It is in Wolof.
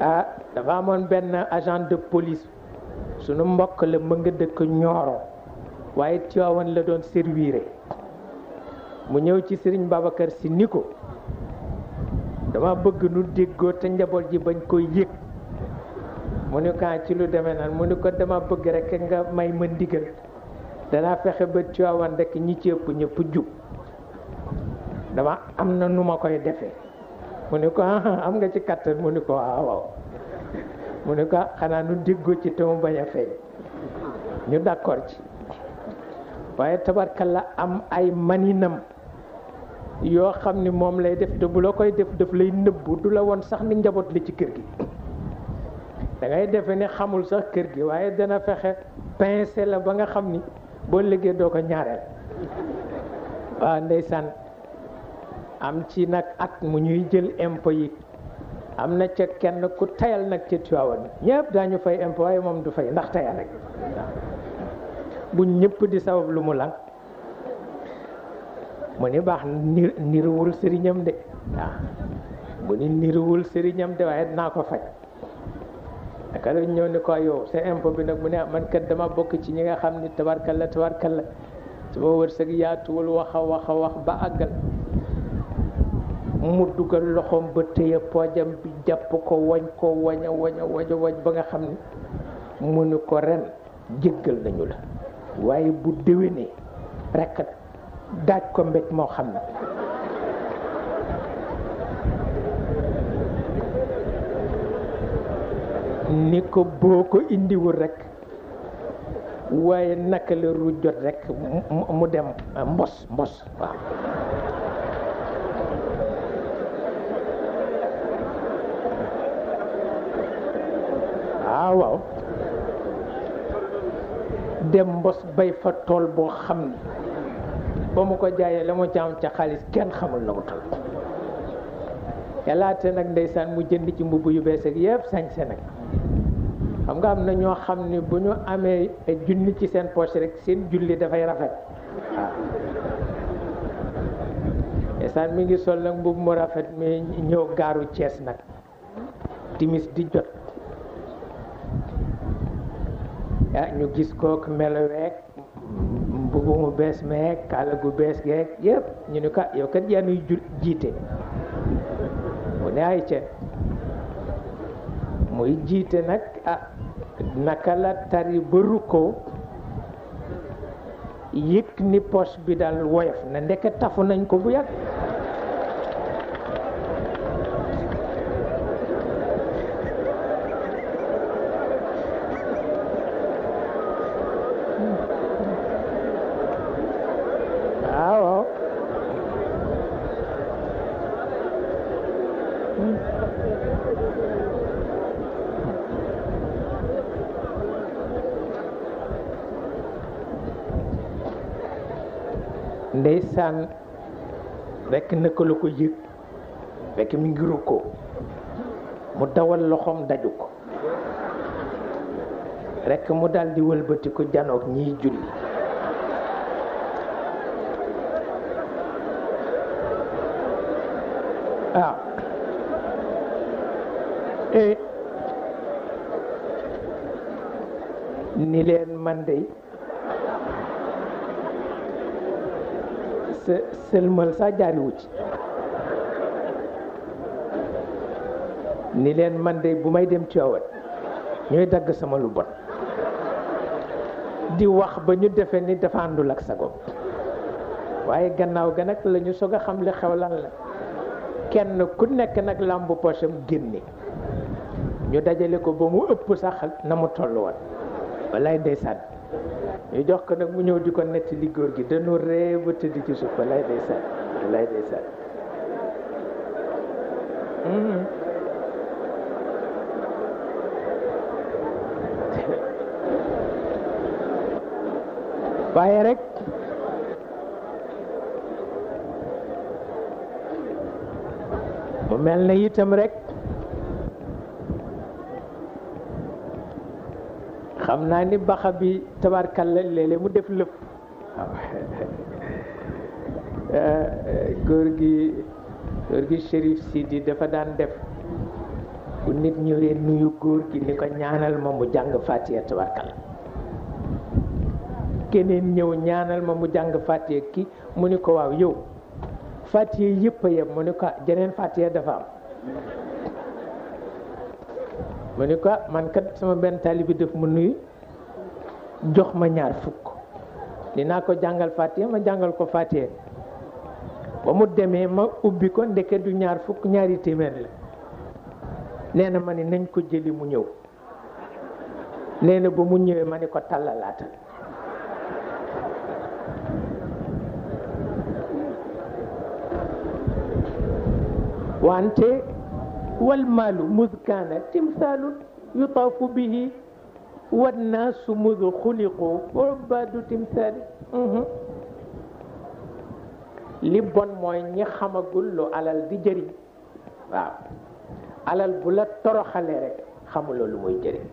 ah dafa amoon benn agent de police sunu mbokk la mu nga dëkk Nioro waaye Tiwaawan la doon servir mu ñëw ci Serigne Babacar Sy ni ko dama bëgg nu déggoo te njaboot ji bañ koy yëg mu ni ko ci lu demee naan mu ni ko dama bëgg rek nga may ma ndigal danaa fexe ba Tiwaawan rek ñi ci ëpp ñëpp jub dama am na nu ma koy defee mu ni ko am nga ci kattan mu ni ko waaw mu ni ko xanaa nu déggoo ci te mu bañ a feeñ ñu d'accord ci waaye tabarkalla am ay maninam yoo xam ni moom lay def te bu la koy def daf lay nëbbu du la woon sax ni njaboot la ci kër gi da ngay defe ne xamul sax kër gi waaye dana fexe pincé la ba nga xam ni boo liggéey doo ko ñaareel waaw ndeysaan am ci nag at mu ñuy jël impôt yi am na ca kenn ku tayal nag ca Tiwaawan ñëpp daañu fay impôt waaye moom du fay ndax tayal rek bu ñëpp di sabab lu mu lang mu ni baax niruwul sëriñam de waaw mu ni niruwul sëriñam de waaye dinaa ko fay naka la ñëw ni ko yow sa impôt bi nag mu ne man kat dama bokk ci ñi nga xam ni tabarkalla sama wërsëg yaatuwul wax ba àggal mu dugal loxoom ba téye poojam bi jàpp ko wañ ba nga xam ni mu ni ko ren jéggal nañu la waaye bu déwénee rekk daaj ko mbéj moo xam ne ni ko boo ko indiwul rekk waaye naka la ru jot rekk mu dem mbos waaw dem mbos bay fa tool boo xam ni ba mu ko jaayee la mu ca am ca xaalis kenn xamul na mu toll yàllaate nag ndeysaan mu jënd ci mbubb yu bees ak yëpp sañse nag xam nga am na ñoo xam ni bu ñu amee junni ci seen poche rek seen julli dafay rafet waaw ndeysaan mi ngi sol nag mbubb mu rafet mi ñëw gaaru Cees nag timis di jot ñu gis kook meloweek mbubu mu bees meek kaala gu bees geek yëpp ñu ni ko yow kat yaa nuy jiite mu ne ay ca muy jiite nag naka la tari ba rukkoo yëg ni poche bi daal woyof na ndeke tafu nañ ko bu yàgg ndeysaan rekk naka la ko yëg rekk mi ngi rukkoo mu dawal loxoom daju ko rekk mu daldi wëlbati ko janoog ñiy julli ni leen man dey sëlmal sax jaariwu ci ni leen man de bu may dem Tiwaawan ñooy dagg sama lu bon di wax ba ñu defe ni dafa àndul ak sagoom waaye gannaaw ga nag la ñu soog a xam li xew lan la kenn ku nekk nag làmbu poosam génne ñu dajale ko ba mu ëpp sax na mu toll woon wallaay ndeysaan ñu jox ko nag mu ñëw di ko netti li góor gi dañu ree ba tëdd ci suuf wallaay ndeysaan waaye rek mu mel na itam rek xam naa ni baxa bi tabarkalla léeg-léeg mu def lëpp góor gi Chérif Sidi dafa daan def bu nit ñëwee nuyu góor gi ni ko ñaanal ma mu jàng Fatiha tabarkal keneen ñëw ñaanal ma mu jàng Fatiha ki mu ni ko waaw yow Fatiha yëpp a yem mu ni ko jeneen Fatiha dafa am mu ni ko man kat sama benn taalibe def mu nuyu jox ma ñaar fukk dinaa ko jàngal Fatiha ma jàngal ko Fatiha ba mu demee ma ubbi ko ndeke du ñaar fukk ñaari téeméer la nee na ma ni nañ ko jëli mu ñëw nee na ba mu ñëwee ma ni ko tàllalaata wante wal maalu mud kaana timsaalun yutaafu bihi wannaasu mud xuliqu ubbaadu timsaali li bon mooy ñi xamagul lu alal di jëriñ waaw alal bu la toroxalee rek xamuloo lu muy jëriñ